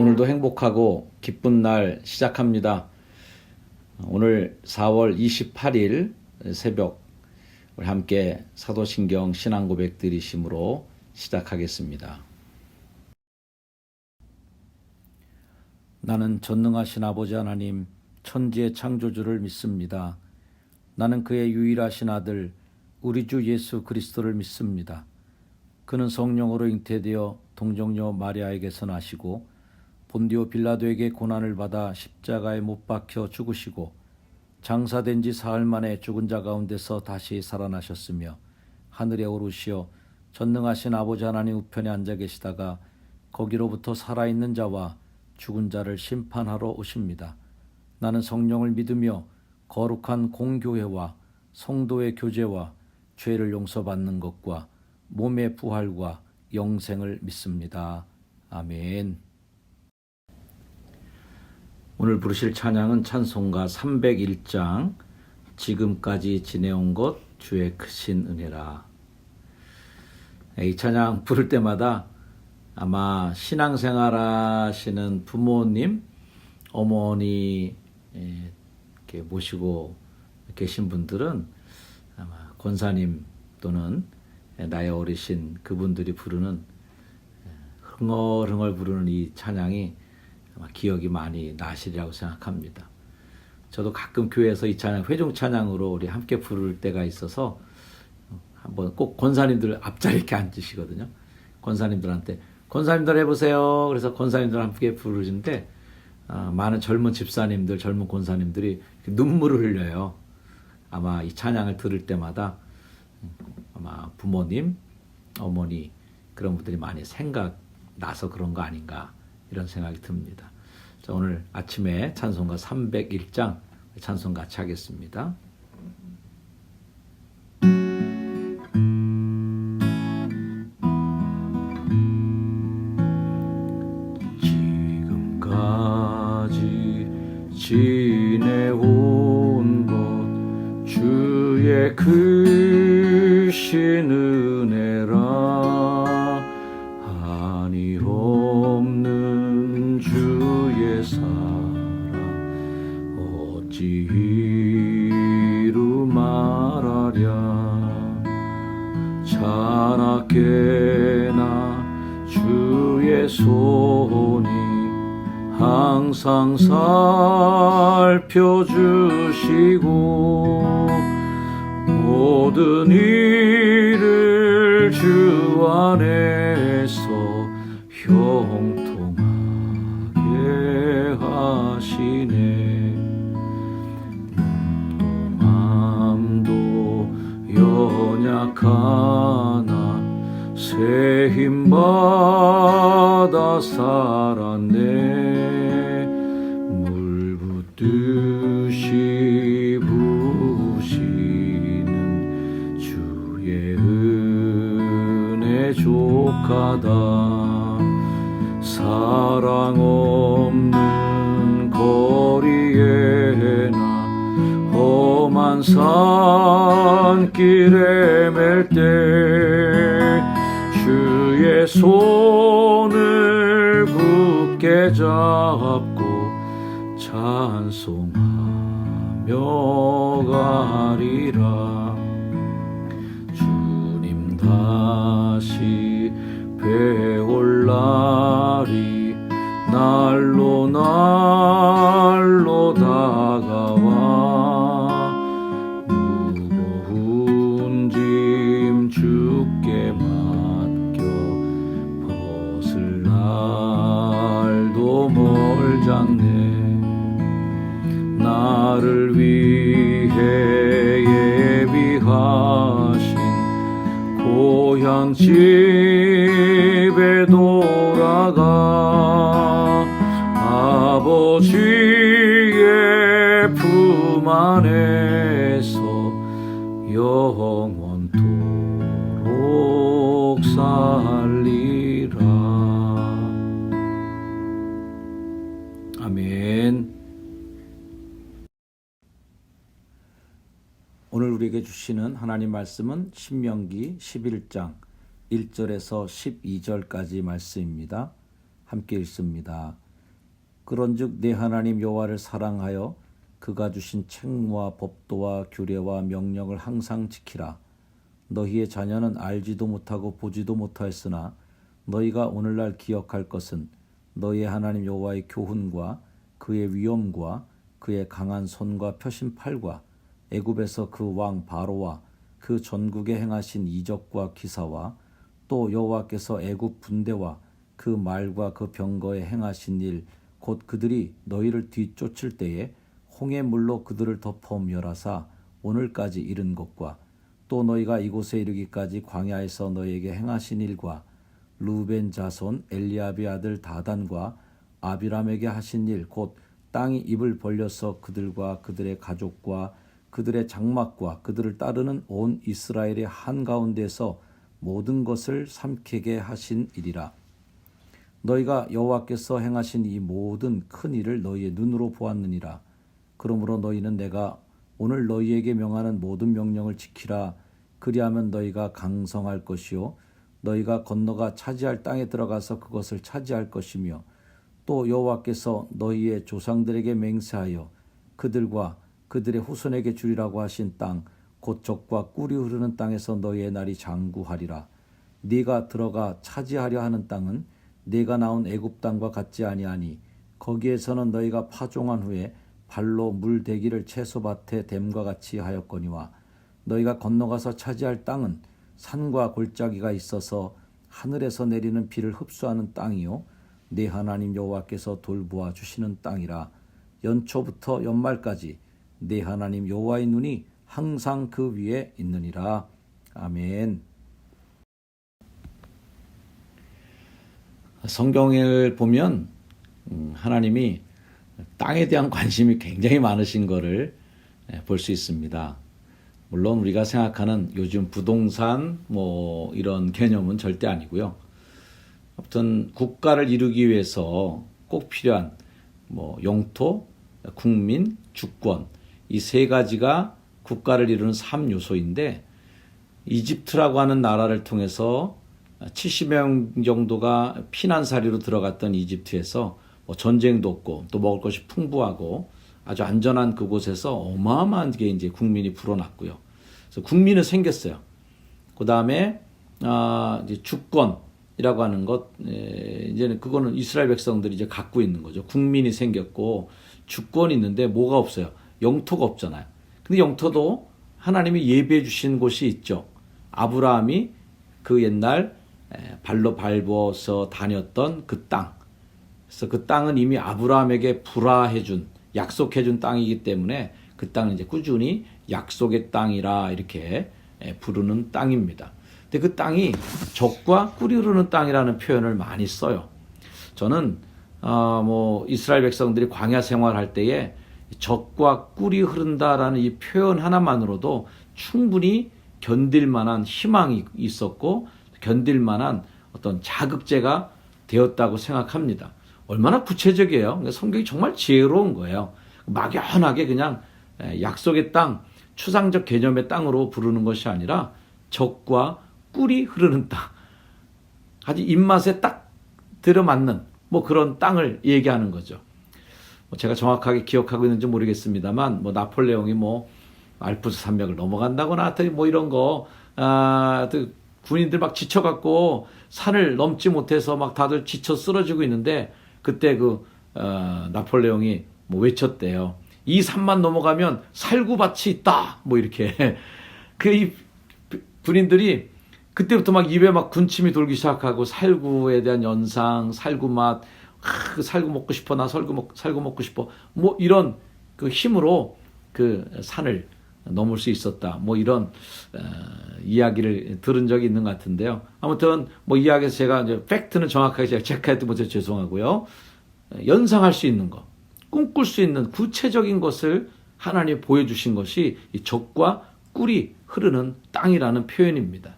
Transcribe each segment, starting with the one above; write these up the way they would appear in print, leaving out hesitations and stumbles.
오늘도 행복하고 기쁜 날 시작합니다. 오늘 4월 28일 새벽 우리 함께 사도신경 신앙고백 드리심으로 시작하겠습니다. 나는 전능하신 아버지 하나님 천지의 창조주를 믿습니다. 나는 그의 유일하신 아들 우리 주 예수 그리스도를 믿습니다. 그는 성령으로 잉태되어 동정녀 마리아에게서 나시고 본디오 빌라도에게 고난을 받아 십자가에 못 박혀 죽으시고 장사된 지 사흘 만에 죽은 자 가운데서 다시 살아나셨으며 하늘에 오르시어 전능하신 아버지 하나님 우편에 앉아 계시다가 거기로부터 살아있는 자와 죽은 자를 심판하러 오십니다. 나는 성령을 믿으며 거룩한 공교회와 성도의 교제와 죄를 용서받는 것과 몸의 부활과 영생을 믿습니다. 아멘. 오늘 부르실 찬양은 찬송가 301장 지금까지 지내온 것 주의 크신 은혜라. 이 찬양 부를 때마다 아마 신앙생활 하시는 부모님, 어머니 이렇게 모시고 계신 분들은 아마 권사님 또는 나이 어리신 그분들이 부르는 흥얼흥얼 부르는 이 찬양이 아마 기억이 많이 나시리라고 생각합니다. 저도 가끔 교회에서 이 찬양 회중 찬양으로 우리 함께 부를 때가 있어서 한번 꼭 권사님들 앞자리 이렇게 앉으시거든요. 권사님들한테 권사님들 해보세요. 그래서 권사님들 함께 부르시는데 많은 젊은 집사님들, 젊은 권사님들이 눈물을 흘려요. 아마 이 찬양을 들을 때마다 아마 부모님, 어머니 그런 분들이 많이 생각나서 그런 거 아닌가 이런 생각이 듭니다. 자, 오늘 아침에 찬송가 301장 찬송 같이 하겠습니다. 지금까지 지내온 것 주의 크신 은혜라. 한이 없는 주의 사랑 어찌 이루 말하랴. 자나깨나 주의 손이 항상 살펴주시고 모든 일을 주 안에서 형통하게 하시네. 몸도 마음도 연약하나 새 힘 받아 살았네. 물 붓듯이 부으시는 주의 은혜 족하다. 사랑 없는 거리에나 험한 산길에 맬 때 주의 손을 굳게 잡고 찬송하며 가리라. 주님 다시 배올 날이 날로 날로 다가와 무거운 짐 주께 맡겨 벗을 날도 멀잖네. 나를 위해 예비하신 고향 집에 돌아가 아버지의 품 안에서 영원토록 살리라. 아멘. 오늘 우리에게 주시는 하나님 말씀은 신명기 11장 1절에서 12절까지 말씀입니다. 함께 읽습니다. 그런즉 내 하나님 여호와를 사랑하여 그가 주신 책무와 법도와 규례와 명령을 항상 지키라. 너희의 자녀는 알지도 못하고 보지도 못하였으나 너희가 오늘날 기억할 것은 너희의 하나님 여호와의 교훈과 그의 위엄과 그의 강한 손과 펴신 팔과 애굽에서 그 왕 바로와 그 전국에 행하신 이적과 기사와 또 여호와께서 애굽 군대와 그 말과 그 병거에 행하신 일 곧 그들이 너희를 뒤쫓을 때에 홍해 물로 그들을 덮어 멸하사 오늘까지 이른 것과 또 너희가 이곳에 이르기까지 광야에서 너희에게 행하신 일과 루벤 자손 엘리압의 아들 다단과 아비람에게 하신 일 곧 땅이 입을 벌려서 그들과 그들의 가족과 그들의 장막과 그들을 따르는 온 이스라엘의 한가운데서 모든 것을 삼키게 하신 일이라. 너희가 여호와께서 행하신 이 모든 큰 일을 너희의 눈으로 보았느니라. 그러므로 너희는 내가 오늘 너희에게 명하는 모든 명령을 지키라. 그리하면 너희가 강성할 것이요 너희가 건너가 차지할 땅에 들어가서 그것을 차지할 것이며 또 여호와께서 너희의 조상들에게 맹세하여 그들과 그들의 후손에게 주리라고 하신 땅 곧 젖과 꿀이 흐르는 땅에서 너희의 날이 장구하리라. 네가 들어가 차지하려 하는 땅은 네가 나온 애굽 땅과 같지 아니하니 거기에서는 너희가 파종한 후에 발로 물 대기를 채소밭에 댐과 같이 하였거니와 너희가 건너가서 차지할 땅은 산과 골짜기가 있어서 하늘에서 내리는 비를 흡수하는 땅이요 네 하나님 여호와께서 돌보아 주시는 땅이라. 연초부터 연말까지 네 하나님 여호와의 눈이 항상 그 위에 있느니라. 아멘. 성경을 보면 하나님이 땅에 대한 관심이 굉장히 많으신 것을 볼 수 있습니다. 물론 우리가 생각하는 요즘 부동산 뭐 이런 개념은 절대 아니고요. 아무튼 국가를 이루기 위해서 꼭 필요한 뭐 영토, 국민, 주권 이 세 가지가 국가를 이루는 3요소인데 이집트라고 하는 나라를 통해서 70명 정도가 피난사리로 들어갔던 이집트에서 뭐 전쟁도 없고 또 먹을 것이 풍부하고 아주 안전한 그곳에서 어마어마하게 이제 국민이 불어났고요. 그래서 국민은 생겼어요. 그 다음에 이제 주권이라고 하는 것, 이제는 그거는 이스라엘 백성들이 이제 갖고 있는 거죠. 국민이 생겼고 주권이 있는데 뭐가 없어요? 영토가 없잖아요. 근데 영토도 하나님이 예비해 주신 곳이 있죠. 아브라함이 그 옛날 발로 밟아서 다녔던 그 땅. 그래서 그 땅은 이미 아브라함에게 불화해준, 약속해준 땅이기 때문에 그 땅은 이제 꾸준히 약속의 땅이라 이렇게 부르는 땅입니다. 근데 그 땅이 젖과 꿀이 흐르는 땅이라는 표현을 많이 써요. 저는 뭐 이스라엘 백성들이 광야 생활할 때에 젖과 꿀이 흐른다라는 이 표현 하나만으로도 충분히 견딜 만한 희망이 있었고 견딜 만한 어떤 자극제가 되었다고 생각합니다. 얼마나 구체적이에요. 그러니까 성경이 정말 지혜로운 거예요. 막연하게 그냥 약속의 땅, 추상적 개념의 땅으로 부르는 것이 아니라 젖과 꿀이 흐르는 땅. 아주 입맛에 딱 들어맞는 뭐 그런 땅을 얘기하는 거죠. 제가 정확하게 기억하고 있는지 모르겠습니다만 뭐 나폴레옹이 뭐 알프스 산맥을 넘어간다거나 하여튼 뭐 이런 거 군인들 막 지쳐갖고 산을 넘지 못해서 막 다들 지쳐 쓰러지고 있는데 그때 나폴레옹이 뭐 외쳤대요. 이 산만 넘어가면 살구밭이 있다. 뭐 이렇게 이 군인들이 그때부터 막 입에 막 군침이 돌기 시작하고 살구에 대한 연상, 살구맛, 살구 먹고 싶어, 나 살구 먹고 싶어. 뭐 이런 그 힘으로 그 산을 넘을 수 있었다. 뭐 이런 이야기를 들은 적이 있는 것 같은데요. 아무튼 뭐 이야기에서 제가 이제 팩트는 정확하게 제가 체크하지 못해서 죄송하고요. 연상할 수 있는 것, 꿈꿀 수 있는 구체적인 것을 하나님이 보여주신 것이 이 젖과 꿀이 흐르는 땅이라는 표현입니다.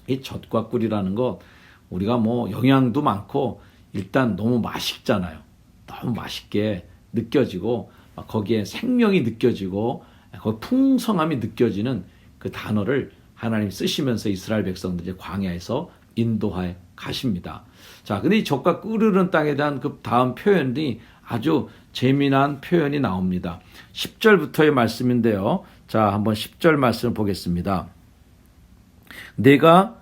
이 젖과 꿀이라는 것 우리가 뭐 영양도 많고 일단 너무 맛있잖아요. 너무 맛있게 느껴지고 거기에 생명이 느껴지고 거기 풍성함이 느껴지는 그 단어를 하나님 쓰시면서 이스라엘 백성들이 광야에서 인도하여 가십니다. 자, 근데 이 젖과 꿀 흐르는 땅에 대한 그 다음 표현이 아주 재미난 표현이 나옵니다. 10절부터의 말씀인데요. 자, 한번 10절 말씀을 보겠습니다. 내가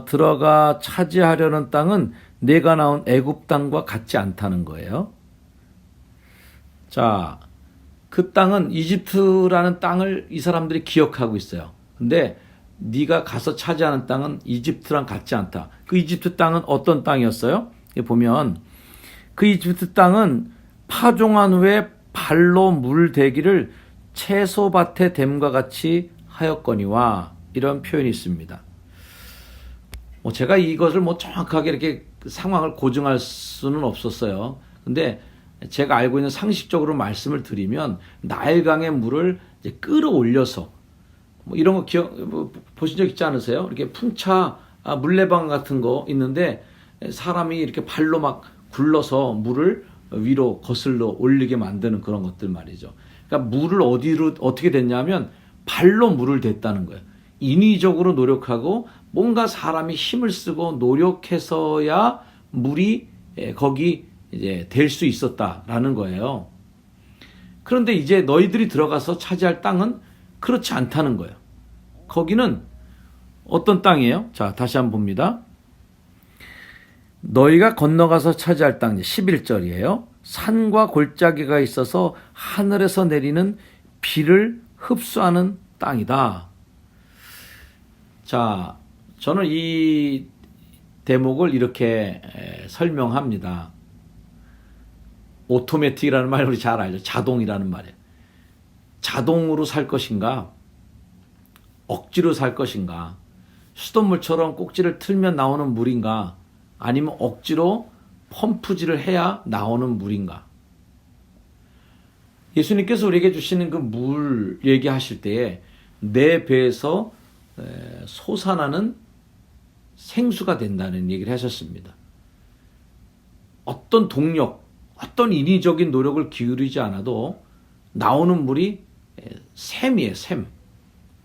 들어가 차지하려는 땅은 내가 나온 애굽 땅과 같지 않다는 거예요. 자, 그 땅은 이집트라는 땅을 이 사람들이 기억하고 있어요. 근데 네가 가서 차지하는 땅은 이집트랑 같지 않다. 그 이집트 땅은 어떤 땅이었어요? 보면 그 이집트 땅은 파종한 후에 발로 물대기를 채소밭에 댐과 같이 하였거니와, 이런 표현이 있습니다. 제가 이것을 정확하게 이렇게 상황을 고증할 수는 없었어요. 근데 제가 알고 있는 상식적으로 말씀을 드리면 나일강의 물을 이제 끌어올려서 이런 거 보신 적 있지 않으세요? 이렇게 풍차 물레방 같은 거 있는데 사람이 이렇게 발로 막 굴러서 물을 위로 거슬러 올리게 만드는 그런 것들 말이죠. 그러니까 물을 어디로 어떻게 됐냐면 발로 물을 댔다는 거예요. 인위적으로 노력하고 뭔가 사람이 힘을 쓰고 노력해서야 물이 거기 이제 될 수 있었다라는 거예요. 그런데 이제 너희들이 들어가서 차지할 땅은 그렇지 않다는 거예요. 거기는 어떤 땅이에요? 자, 다시 한번 봅니다. 너희가 건너가서 차지할 땅, 11절이에요. 산과 골짜기가 있어서 하늘에서 내리는 비를 흡수하는 땅이다. 자, 저는 이 대목을 이렇게 설명합니다. 오토매틱이라는 말 우리 잘 알죠. 자동이라는 말이에요. 자동으로 살 것인가? 억지로 살 것인가? 수돗물처럼 꼭지를 틀면 나오는 물인가? 아니면 억지로 펌프질을 해야 나오는 물인가? 예수님께서 우리에게 주시는 그 물 얘기하실 때에 내 배에서 솟아나는 생수가 된다는 얘기를 하셨습니다. 어떤 동력, 어떤 인위적인 노력을 기울이지 않아도 나오는 물이 샘이에요, 샘.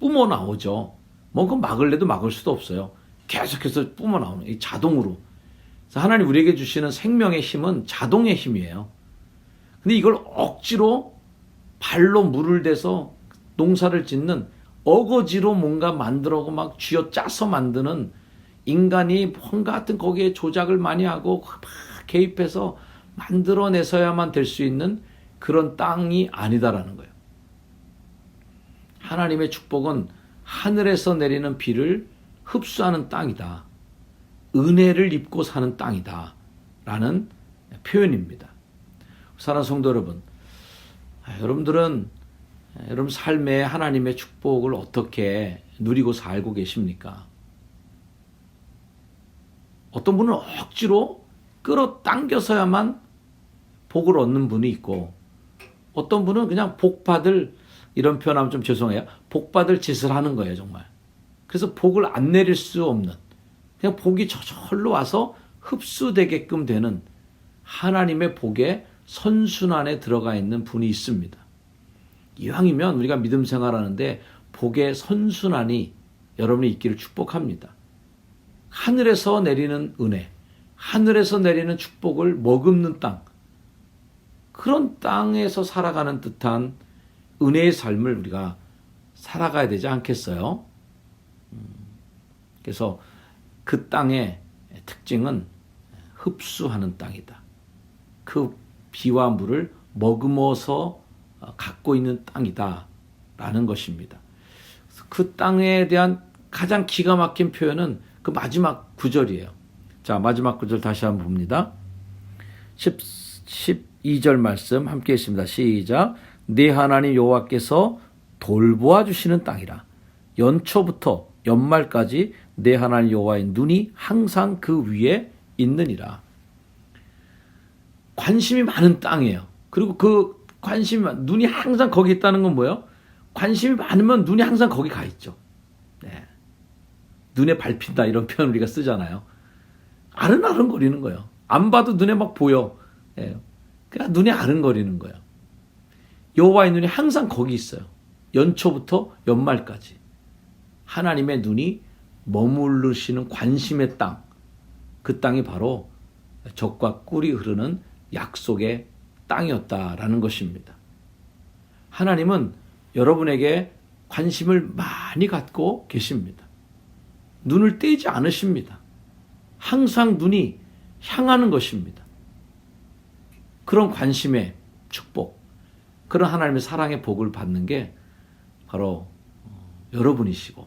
뿜어 나오죠. 그 막을래도 막을 수도 없어요. 계속해서 뿜어 나오는, 이 자동으로. 그래서 하나님 우리에게 주시는 생명의 힘은 자동의 힘이에요. 근데 이걸 억지로 발로 물을 대서 농사를 짓는, 어거지로 뭔가 만들어고 막 쥐어짜서 만드는 인간이 뭔가 하여튼 거기에 조작을 많이 하고 막 개입해서 만들어내서야만 될 수 있는 그런 땅이 아니다라는 거예요. 하나님의 축복은 하늘에서 내리는 비를 흡수하는 땅이다. 은혜를 입고 사는 땅이다. 라는 표현입니다. 사랑하는 성도 여러분, 여러분들은 여러분 삶에 하나님의 축복을 어떻게 누리고 살고 계십니까? 어떤 분은 억지로 끌어당겨서야만 복을 얻는 분이 있고, 어떤 분은 그냥 복받을, 이런 표현하면 좀 죄송해요, 복받을 짓을 하는 거예요, 정말. 그래서 복을 안 내릴 수 없는, 그냥 복이 저절로 와서 흡수되게끔 되는 하나님의 복의 선순환에 들어가 있는 분이 있습니다. 이왕이면 우리가 믿음 생활하는데 복의 선순환이 여러분이 있기를 축복합니다. 하늘에서 내리는 은혜, 하늘에서 내리는 축복을 머금는 땅, 그런 땅에서 살아가는 듯한 은혜의 삶을 우리가 살아가야 되지 않겠어요? 그래서 그 땅의 특징은 흡수하는 땅이다. 그 비와 물을 머금어서 갖고 있는 땅이다 라는 것입니다. 그 땅에 대한 가장 기가 막힌 표현은 그 마지막 구절이에요. 자, 마지막 구절 다시 한번 봅니다. 12절 말씀 함께 했습니다. 시작. 네 하나님 여호와께서 돌보아 주시는 땅이라. 연초부터 연말까지 네 하나님 여호와의 눈이 항상 그 위에 있느니라. 관심이 많은 땅이에요. 그리고 그 눈이 항상 거기 있다는 건 뭐예요? 관심이 많으면 눈이 항상 거기 가 있죠. 네. 눈에 밟힌다 이런 표현 우리가 쓰잖아요. 아른아른거리는 거예요. 안 봐도 눈에 막 보여. 네. 그러니까 눈에 아른거리는 거예요. 여호와의 눈이 항상 거기 있어요. 연초부터 연말까지. 하나님의 눈이 머무르시는 관심의 땅. 그 땅이 바로 젖과 꿀이 흐르는 약속의 땅이었다라는 것입니다. 하나님은 여러분에게 관심을 많이 갖고 계십니다. 눈을 떼지 않으십니다. 항상 눈이 향하는 것입니다. 그런 관심의 축복, 그런 하나님의 사랑의 복을 받는 게 바로 여러분이시고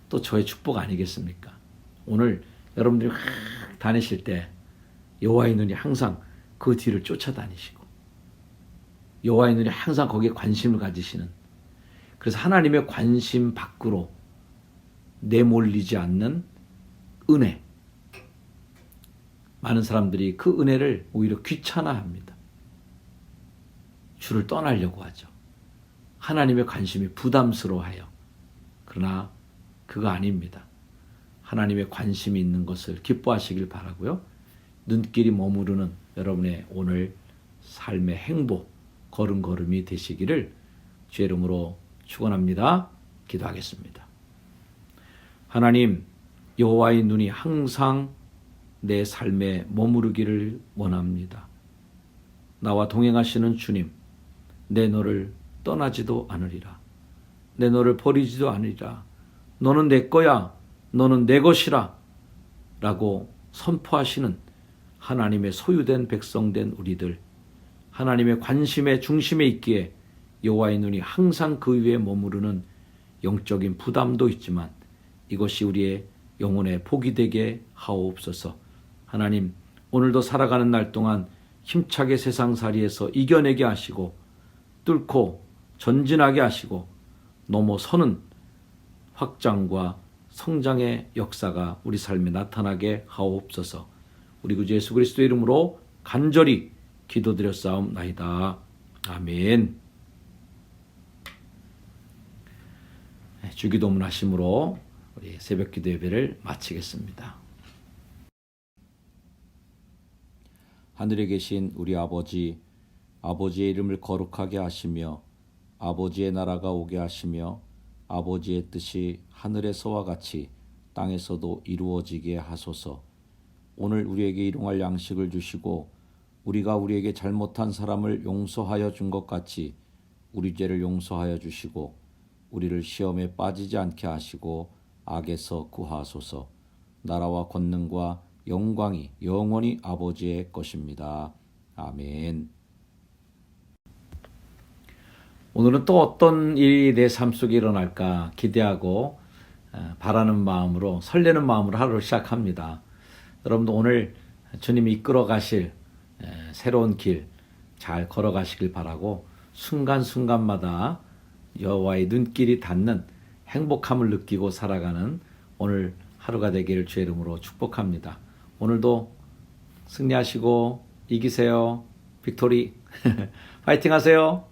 또 저의 축복 아니겠습니까? 오늘 여러분들이 다니실 때 여호와의 눈이 항상 그 뒤를 쫓아다니시고 여호와의 눈이 항상 거기에 관심을 가지시는, 그래서 하나님의 관심 밖으로 내몰리지 않는 은혜, 많은 사람들이 그 은혜를 오히려 귀찮아합니다. 주를 떠나려고 하죠. 하나님의 관심이 부담스러워해요. 그러나 그거 아닙니다. 하나님의 관심이 있는 것을 기뻐하시길 바라고요. 눈길이 머무르는 여러분의 오늘 삶의 행복, 걸음걸음이 되시기를 주의 이름으로 축원합니다. 기도하겠습니다. 하나님, 여호와의 눈이 항상 내 삶에 머무르기를 원합니다. 나와 동행하시는 주님, 내 너를 떠나지도 않으리라. 내 너를 버리지도 않으리라. 너는 내 거야. 너는 내 것이라. 라고 선포하시는 하나님의 소유된 백성된 우리들, 하나님의 관심의 중심에 있기에 여호와의 눈이 항상 그 위에 머무르는 영적인 부담도 있지만 이것이 우리의 영혼의 복이 되게 하옵소서. 하나님, 오늘도 살아가는 날 동안 힘차게 세상살이에서 이겨내게 하시고 뚫고 전진하게 하시고 넘어서는 확장과 성장의 역사가 우리 삶에 나타나게 하옵소서. 우리 구주 예수 그리스도의 이름으로 간절히 기도드렸사옵나이다. 아멘. 주기도문 하심으로 우리 새벽 기도 예배를 마치겠습니다. 하늘에 계신 우리 아버지, 아버지의 이름을 거룩하게 하시며 아버지의 나라가 오게 하시며 아버지의 뜻이 하늘에서와 같이 땅에서도 이루어지게 하소서. 오늘 우리에게 일용할 양식을 주시고 우리가 우리에게 잘못한 사람을 용서하여 준 것 같이 우리 죄를 용서하여 주시고 우리를 시험에 빠지지 않게 하시고 악에서 구하소서. 나라와 권능과 영광이 영원히 아버지의 것입니다. 아멘. 오늘은 또 어떤 일이 내 삶 속에 일어날까 기대하고 바라는 마음으로, 설레는 마음으로 하루를 시작합니다. 여러분도 오늘 주님이 이끌어 가실 새로운 길 잘 걸어가시길 바라고 순간순간마다 여호와의 눈길이 닿는 행복함을 느끼고 살아가는 오늘 하루가 되기를 주의 이름으로 축복합니다. 오늘도 승리하시고 이기세요. 빅토리. 파이팅 하세요.